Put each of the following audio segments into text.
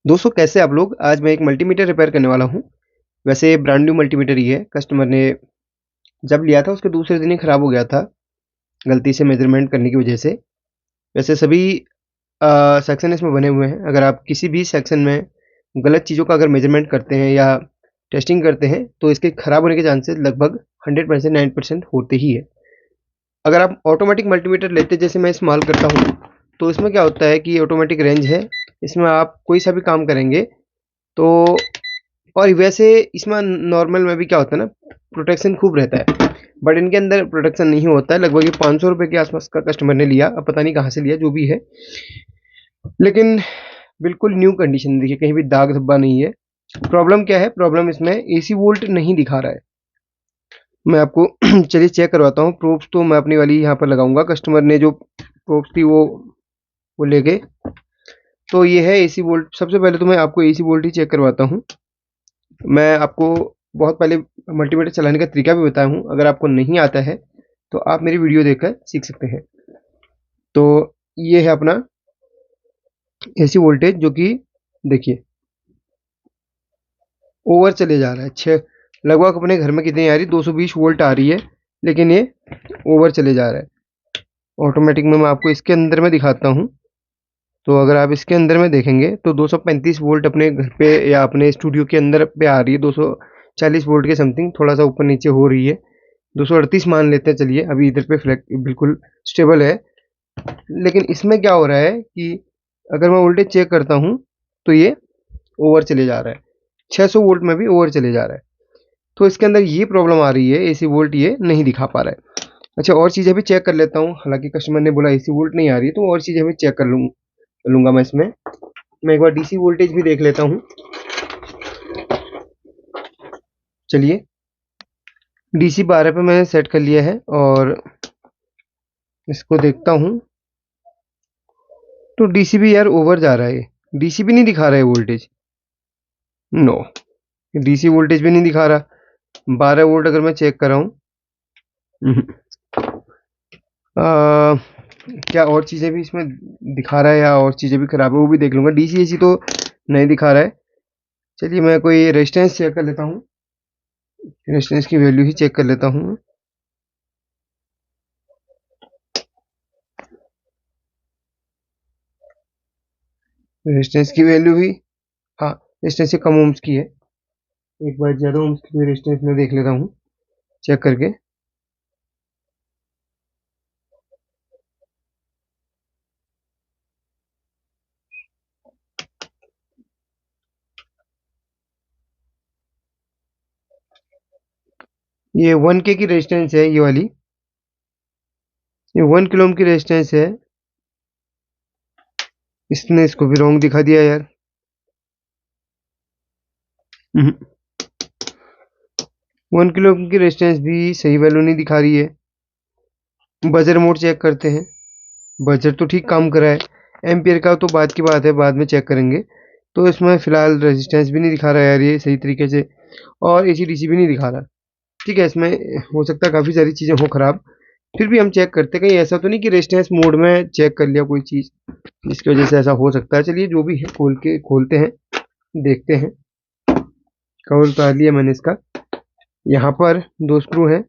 दोस्तों कैसे आप लोग। आज मैं एक मल्टीमीटर रिपेयर करने वाला हूँ। वैसे ब्रांड न्यू मल्टीमीटर ही है। कस्टमर ने जब लिया था उसके दूसरे दिन ही ख़राब हो गया था, गलती से मेजरमेंट करने की वजह से। वैसे सभी सेक्शन इसमें बने हुए हैं। अगर आप किसी भी सेक्शन में गलत चीज़ों का अगर मेजरमेंट करते हैं या टेस्टिंग करते हैं तो इसके ख़राब होने के चांसेस लगभग 100% 9% होते ही है। अगर आप ऑटोमेटिक मल्टीमीटर लेते जैसे मैं इस्तेमाल करता हूँ तो इसमें क्या होता है कि ऑटोमेटिक रेंज है। इसमें आप कोई सा भी काम करेंगे तो, और वैसे इसमें नॉर्मल में भी क्या होता है ना, प्रोटेक्शन खूब रहता है। बट इनके अंदर प्रोटेक्शन नहीं होता है। लगभग ये 500 रुपये के आसपास का कस्टमर ने लिया, अब पता नहीं कहाँ से लिया, जो भी है। लेकिन बिल्कुल न्यू कंडीशन, देखिए कहीं भी दाग धब्बा नहीं है। प्रॉब्लम क्या है? प्रॉब्लम इसमें एसी वोल्ट नहीं दिखा रहा है। मैं आपको चलिए चेक करवाता हूँ। प्रोब्स तो मैं अपनी वाली यहाँ पर लगाऊंगा। कस्टमर ने जो प्रोब्स थी वो ले गए। तो ये है एसी वोल्ट। सबसे पहले तो मैं आपको एसी वोल्ट ही चेक करवाता हूँ। मैं आपको बहुत पहले मल्टीमीटर चलाने का तरीका भी बताया हूँ। अगर आपको नहीं आता है तो आप मेरी वीडियो देखकर सीख सकते हैं। तो ये है अपना एसी वोल्टेज, जो कि देखिए ओवर चले जा रहा है। छः लगभग अपने घर में कितनी आ रही, 220 वोल्ट आ रही है, लेकिन ये ओवर चले जा रहा है। ऑटोमेटिक में मैं आपको इसके अंदर में दिखाता हूँ। तो अगर आप इसके अंदर में देखेंगे तो 235 वोल्ट अपने घर पे या अपने स्टूडियो के अंदर पे आ रही है। 240 वोल्ट के समथिंग, थोड़ा सा ऊपर नीचे हो रही है। 238 मान लेते हैं चलिए। अभी इधर पे फ्लैट बिल्कुल स्टेबल है। लेकिन इसमें क्या हो रहा है कि अगर मैं वोल्टेज चेक करता हूँ तो ये ओवर चले जा रहा है। 600 वोल्ट में भी ओवर चले जा रहा है। तो इसके अंदर ये प्रॉब्लम आ रही है, एसी वोल्ट ये नहीं दिखा पा रहा है। अच्छा, और चीज़ें भी चेक कर लेता हूँ। हालांकि कस्टमर ने बोला एसी वोल्ट नहीं आ रही है, तो और चीज़ें भी चेक कर लूँगा मैं इसमें। मैं एक बार डीसी वोल्टेज भी देख लेता हूँ। चलिए, डीसी 12 पे मैंने सेट कर लिया है और इसको देखता हूँ तो डीसी भी यार ओवर जा रहा है। डीसी भी नहीं दिखा रहा है वोल्टेज। नो, डीसी वोल्टेज भी नहीं दिखा रहा। 12 वोल्ट अगर मैं चेक कर रहा हूँ। क्या और चीज़ें भी इसमें दिखा रहा है या और चीज़ें भी खराब है, वो भी देख लूँगा। डीसी एसी तो नहीं दिखा रहा है। चलिए मैं कोई रेजिस्टेंस चेक कर लेता हूँ। रेजिस्टेंस की वैल्यू ही चेक कर लेता हूँ। रेजिस्टेंस की वैल्यू भी, हाँ, रेजिस्टेंस से कम ओम्स की है। एक बार ज़्यादा ओम्स की भी रेजिस्टेंस में देख लेता हूँ चेक करके। ये 1K की रेजिस्टेंस है, ये वाली। ये 1 किलो ओम की रेजिस्टेंस है। इसने इसको भी रॉन्ग दिखा दिया यार। 1 किलो ओम की रेजिस्टेंस भी सही वैल्यू नहीं दिखा रही है। बजर मोड चेक करते हैं। बजर तो ठीक काम कर रहा है। एम्पियर का तो बात की बात है, बाद में चेक करेंगे। तो इसमें फ़िलहाल रेजिस्टेंस भी नहीं दिखा रहा है यार ये सही तरीके से, और एसी डीसी भी नहीं दिखा रहा। ठीक है, इसमें हो सकता है काफ़ी सारी चीज़ें हो ख़राब। फिर भी हम चेक करते हैं, कहीं ऐसा तो नहीं कि रेजिस्टेंस मोड में चेक कर लिया कोई चीज़ जिसकी वजह से ऐसा हो सकता है। चलिए जो भी है खोलते हैं, देखते हैं। कवर उतार लिया मैंने इसका। यहाँ पर 2 स्क्रू हैं।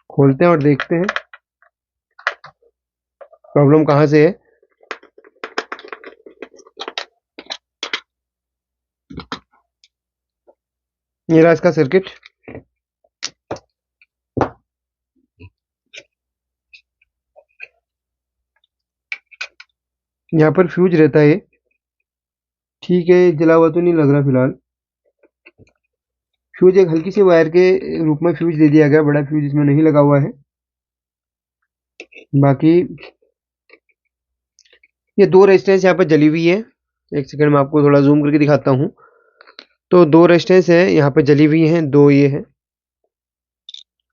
खोलते हैं और देखते हैं प्रॉब्लम कहाँ से है। ये रहा इसका सर्किट। यहाँ पर फ्यूज रहता है ये। ठीक है, जला हुआ तो नहीं लग रहा फिलहाल। फ्यूज एक हल्की सी वायर के रूप में फ्यूज दे दिया गया, बड़ा फ्यूज इसमें नहीं लगा हुआ है। बाकी ये 2 रेजिस्टेंस यहाँ पर जली हुई है। एक सेकंड में आपको थोड़ा जूम करके दिखाता हूँ। तो 2 रेजिस्टेंस है यहाँ पे जली हुई हैं, 2 ये हैं।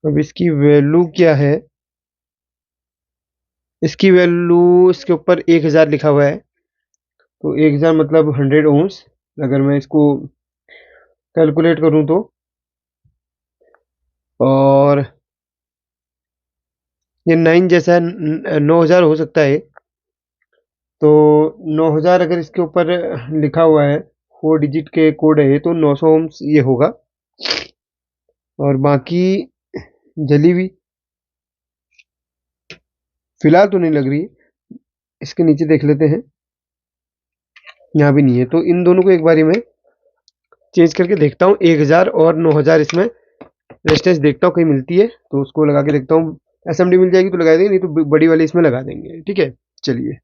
अब इसकी वैल्यू क्या है? इसकी वैल्यू, इसके ऊपर 1000 लिखा हुआ है। तो 1000 मतलब 100 ओम्स। अगर मैं इसको कैलकुलेट करूँ तो, और ये 9 जैसा 9000 हो सकता है। तो 9000 अगर इसके ऊपर लिखा हुआ है, 4 डिजिट के कोड है, तो 900 ओम्स ये होगा। और बाकी जली हुई फिलहाल तो नहीं लग रही है। इसके नीचे देख लेते हैं, यहाँ भी नहीं है। तो इन दोनों को एक बारी मैं चेंज करके देखता हूँ, 1000 और 9000 इसमें रेजिस्टेंस देखता हूँ कहीं मिलती है तो उसको लगा के देखता हूँ। एसएमडी मिल जाएगी तो लगा देंगे, नहीं तो बड़ी वाली इसमें लगा देंगे। ठीक है, चलिए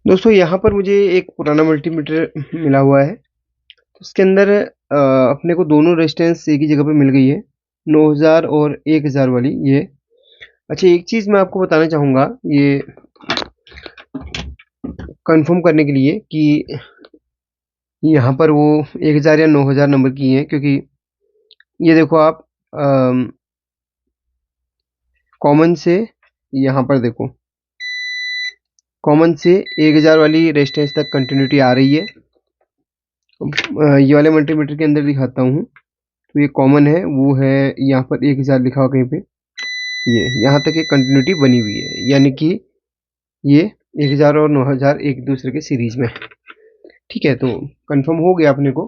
दोस्तों, यहाँ पर मुझे एक पुराना मल्टीमीटर मिला हुआ है। तो इसके अंदर अपने को दोनों रेजिस्टेंस एक ही जगह पे मिल गई है, 9000 और 1000 वाली ये। अच्छा, एक चीज़ मैं आपको बताना चाहूँगा, ये कंफर्म करने के लिए कि यहाँ पर वो 1000 या 9000 नंबर की है, क्योंकि ये देखो आप कॉमन से, यहाँ पर देखो कॉमन से 1000 वाली रेजिस्टेंस तक कंटिन्यूटी आ रही है। ये वाले मल्टीमीटर के अंदर दिखाता हूँ, तो ये कॉमन है, वो है यहाँ पर 1000 लिखा हुआ कहीं पे, ये यहाँ तक एक कंटिन्यूटी बनी हुई है, यानी कि ये 1000 और 9000 एक दूसरे के सीरीज में। ठीक है, तो कंफर्म हो गया अपने को।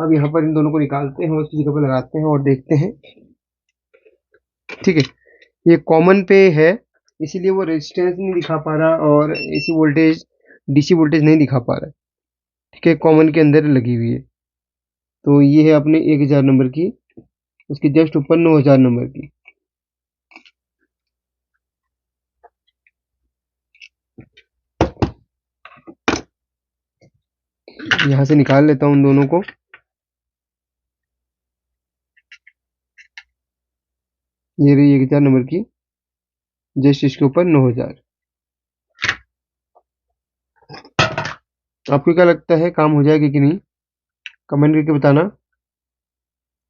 अब यहाँ पर इन दोनों को निकालते हैं, उसकी जगह पर लगाते हैं और देखते हैं। ठीक है, ये कॉमन पे है, इसीलिए वो रेजिस्टेंस नहीं दिखा पा रहा और एसी वोल्टेज डीसी वोल्टेज नहीं दिखा पा रहा। ठीक है, कॉमन के अंदर लगी हुई है। तो ये है अपने 1000 नंबर की, उसके जस्ट ऊपर 9000 नंबर की। यहाँ से निकाल लेता हूँ उन दोनों को। ये रही 1000 नंबर की, जस्ट इसके ऊपर 9000। आपको क्या लगता है, काम हो जाएगा कि नहीं? कमेंट करके बताना।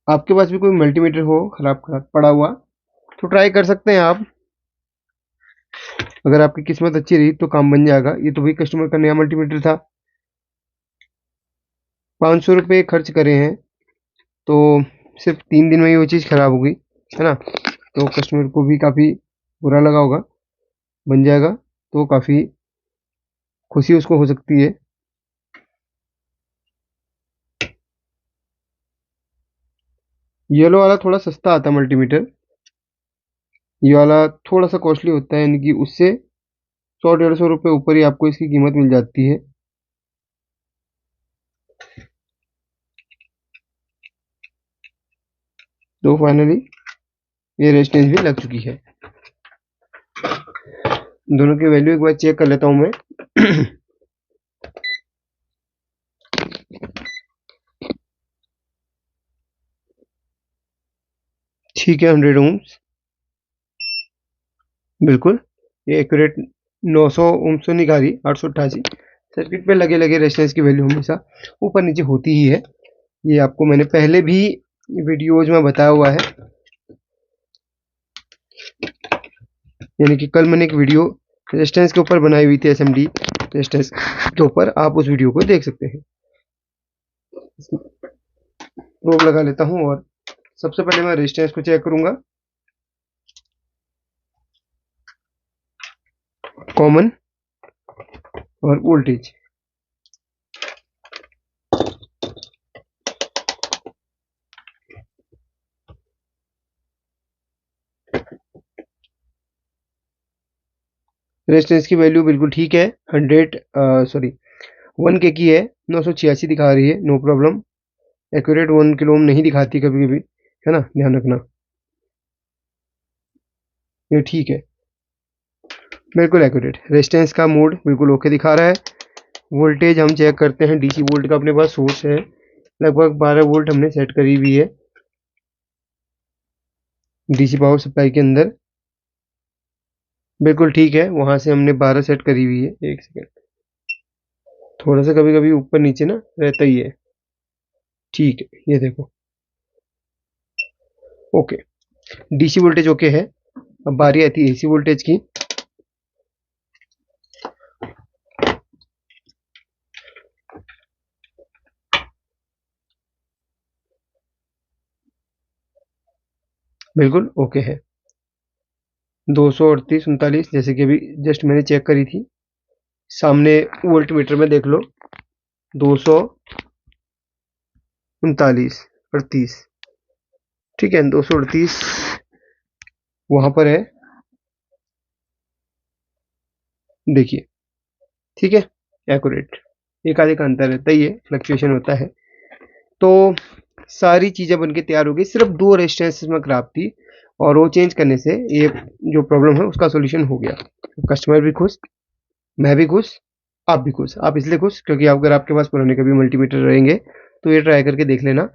आपके पास भी कोई मल्टीमीटर हो खराब पड़ा हुआ तो ट्राई कर सकते हैं आप। अगर आपकी किस्मत अच्छी रही तो काम बन जाएगा। ये तो भाई कस्टमर का नया मल्टीमीटर था, 500 रुपये खर्च करे हैं, तो सिर्फ 3 दिन में ही वो चीज़ खराब हो गई, है ना? तो कस्टमर को भी काफ़ी बुरा लगा होगा। बन जाएगा तो काफ़ी खुशी उसको हो सकती है। येलो वाला थोड़ा सस्ता आता है मल्टीमीटर, ये वाला थोड़ा सा कॉस्टली होता है, यानी कि उससे 100-150 रुपये ऊपर ही आपको इसकी कीमत मिल जाती है। तो फाइनली ये रेजिस्टेंस भी लग चुकी है। दोनों की वैल्यू एक बार चेक कर लेता हूँ मैं। ठीक है, 100 ओम्स बिल्कुल, ये एक्यूरेट 900 ओम्स तो निकाल रही, 888। सर्किट पे लगे लगे रेजिस्टेंस की वैल्यू हमेशा ऊपर नीचे होती ही है, ये आपको मैंने पहले भी वीडियोज में बताया हुआ है। यानी कि कल मैंने एक वीडियो रेजिस्टेंस के ऊपर बनाई हुई थी, एसएमडी रेजिस्टेंस के ऊपर, आप उस वीडियो को देख सकते हैं। प्रोब लगा लेता हूँ और सबसे पहले मैं रेजिस्टेंस को चेक करूंगा, कॉमन और वोल्टेज। रेजिस्टेंस की वैल्यू बिल्कुल ठीक है, 1K की है, 986 दिखा रही है, no problem. Accurate 1 kilo ohm नहीं दिखाती कभी कभी, है ना, ध्यान रखना। ये ठीक है, बिल्कुल एक्यूरेट। रेजिस्टेंस का मोड बिल्कुल ओके दिखा रहा है। वोल्टेज हम चेक करते हैं, डीसी वोल्ट का अपने पास सोर्स है, लगभग 12 वोल्ट हमने सेट करी हुई है डीसी पावर सप्लाई के अंदर। बिल्कुल ठीक है, वहां से हमने 12 सेट करी हुई है। एक सेकेंड, थोड़ा सा कभी कभी ऊपर नीचे ना रहता ही है। ठीक है, ये देखो, ओके, डीसी वोल्टेज ओके है। अब बारी आती है एसी वोल्टेज की। बिल्कुल ओके है, 238 39, जैसे कि अभी जस्ट मैंने चेक करी थी, सामने वोल्ट मीटर में देख लो 239 38, ठीक है 238 वहां पर है, देखिए, ठीक है, एक्यूरेट। एक आधे का अंतर रहता ही है, फ्लक्चुएशन होता है। तो सारी चीज़ें बनके तैयार हो गई, सिर्फ 2 रेजिस्टेंसेस में खराब थी और वो चेंज करने से ये जो प्रॉब्लम है उसका सॉल्यूशन हो गया। कस्टमर भी खुश, मैं भी खुश, आप भी खुश। आप इसलिए खुश क्योंकि अगर आपके पास पुराने कभी मल्टीमीटर रहेंगे तो ये ट्राई करके देख लेना।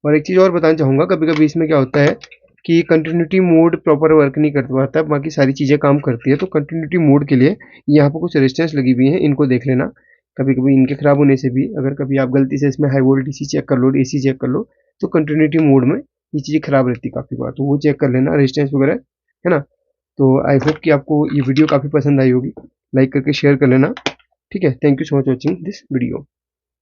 और एक चीज़ और बताना चाहूँगा, कभी-कभी इसमें क्या होता है कि कंटिन्यूटी मोड प्रॉपर वर्क नहीं कर पाता, बाकी सारी चीज़ें काम करती है। तो कंटिन्यूटी मोड के लिए यहाँ पर कुछ रेजिस्टेंस लगी हुई हैं, इनको देख लेना। कभी-कभी इनके खराब होने से भी अगर कभी आप गलती से इसमें हाई वोल्ट डीसी चेक कर लो, एसी चेक कर लो, तो कंटिन्यूटी मोड में ये चीज़ें खराब रहती है काफ़ी बार, तो वो चेक कर लेना रेजिस्टेंस वगैरह, है ना? तो आई होप कि आपको ये वीडियो काफ़ी पसंद आई होगी। लाइक करके शेयर कर लेना। ठीक है, thank you so much watching this video.